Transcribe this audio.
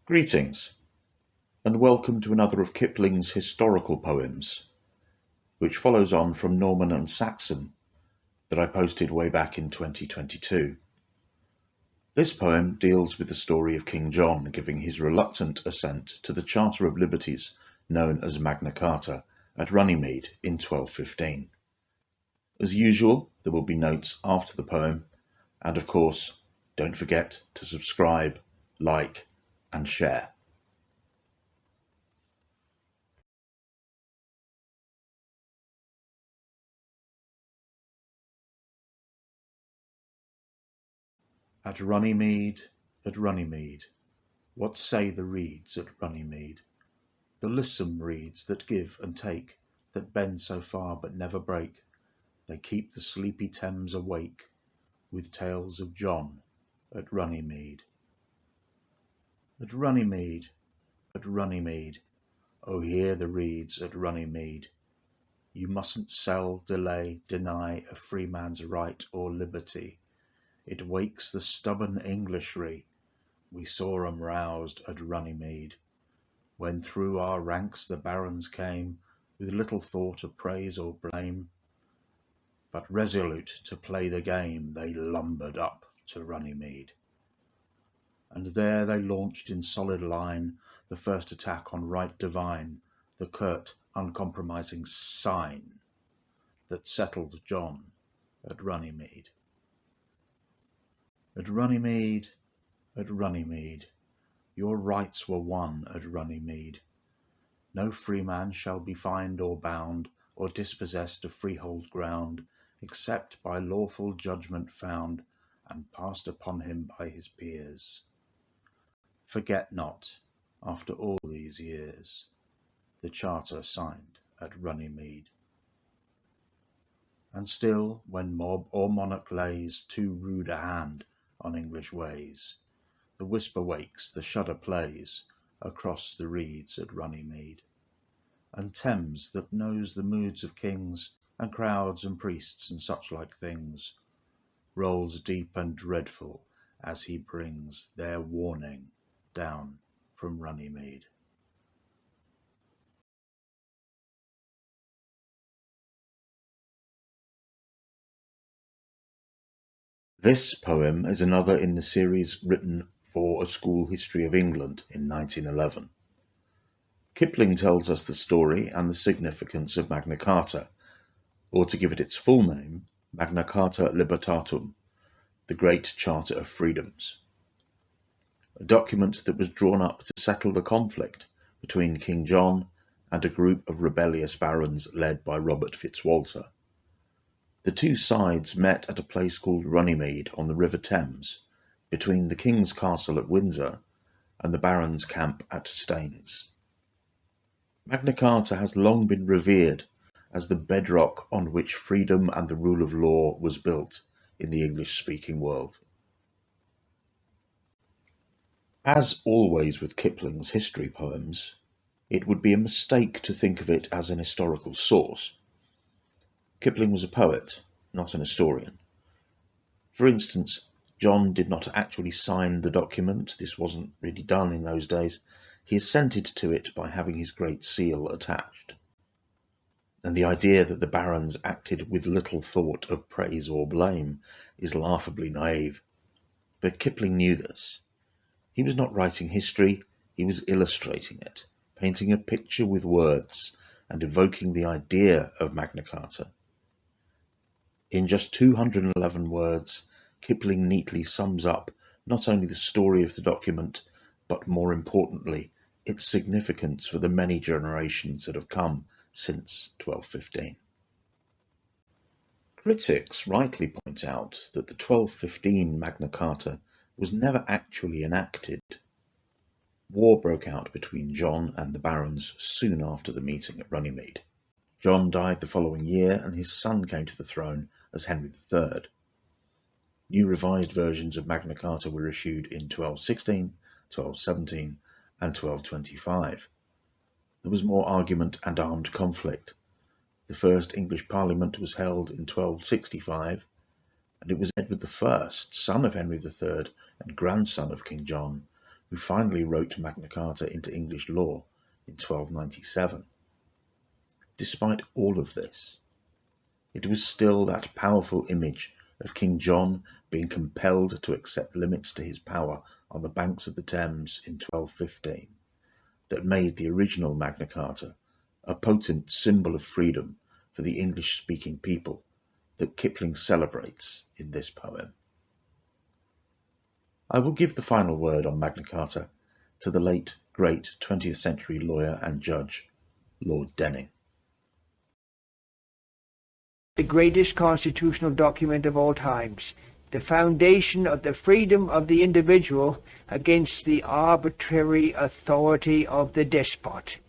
Greetings, and welcome to another of Kipling's historical poems, which follows on from Norman and Saxon that I posted way back in 2022. This poem deals with the story of King John giving his reluctant assent to the Charter of Liberties known as Magna Carta at Runnymede in 1215. As usual, there will be notes after the poem, and of course, don't forget to subscribe, like, and share. At Runnymede, what say the reeds at Runnymede? The lissom reeds that give and take, that bend so far but never break, they keep the sleepy Thames awake with tales of John at Runnymede. At Runnymede, oh hear the reeds at Runnymede. You mustn't sell, delay, deny a free man's right or liberty. It wakes the stubborn Englishry. We saw 'em roused at Runnymede, when through our ranks the barons came, with little thought of praise or blame, but resolute to play the game, they lumbered up to Runnymede. And there they launched in solid line the first attack on right divine, the curt, uncompromising sign that settled John at Runnymede. At Runnymede, your rights were won at Runnymede. No free man shall be fined or bound, or dispossessed of freehold ground, except by lawful judgment found, and passed upon him by his peers. Forget not, after all these years, the charter signed at Runnymede. And still, when mob or monarch lays too rude a hand on English ways, the whisper wakes, the shudder plays across the reeds at Runnymede. And Thames, that knows the moods of kings and crowds and priests and such like things, rolls deep and dreadful as he brings their warning down from Runnymede. This poem is another in the series written for A School History of England in 1911. Kipling tells us the story and the significance of Magna Carta, or to give it its full name, Magna Carta Libertatum, the Great Charter of Freedoms, a document that was drawn up to settle the conflict between King John and a group of rebellious barons led by Robert Fitzwalter. The two sides met at a place called Runnymede on the River Thames, between the King's Castle at Windsor and the Barons' camp at Staines. Magna Carta has long been revered as the bedrock on which freedom and the rule of law was built in the English-speaking world. As always with Kipling's history poems, it would be a mistake to think of it as an historical source. Kipling was a poet, not an historian. For instance, John did not actually sign the document. This wasn't really done in those days. He assented to it by having his great seal attached. And the idea that the barons acted with little thought of praise or blame is laughably naive. But Kipling knew this. He was not writing history, he was illustrating it, painting a picture with words and evoking the idea of Magna Carta. In just 211 words, Kipling neatly sums up not only the story of the document, but more importantly, its significance for the many generations that have come since 1215. Critics rightly point out that the 1215 Magna Carta was never actually enacted. War broke out between John and the barons soon after the meeting at Runnymede. John died the following year, and his son came to the throne as Henry III. New revised versions of Magna Carta were issued in 1216, 1217, and 1225. There was more argument and armed conflict. The first English Parliament was held in 1265, and it was Edward I, son of Henry III and grandson of King John, who finally wrote Magna Carta into English law in 1297. Despite all of this, it was still that powerful image of King John being compelled to accept limits to his power on the banks of the Thames in 1215 that made the original Magna Carta a potent symbol of freedom for the English-speaking people that Kipling celebrates in this poem. I will give the final word on Magna Carta to the late, great 20th century lawyer and judge, Lord Denning. The greatest constitutional document of all times, the foundation of the freedom of the individual against the arbitrary authority of the despot.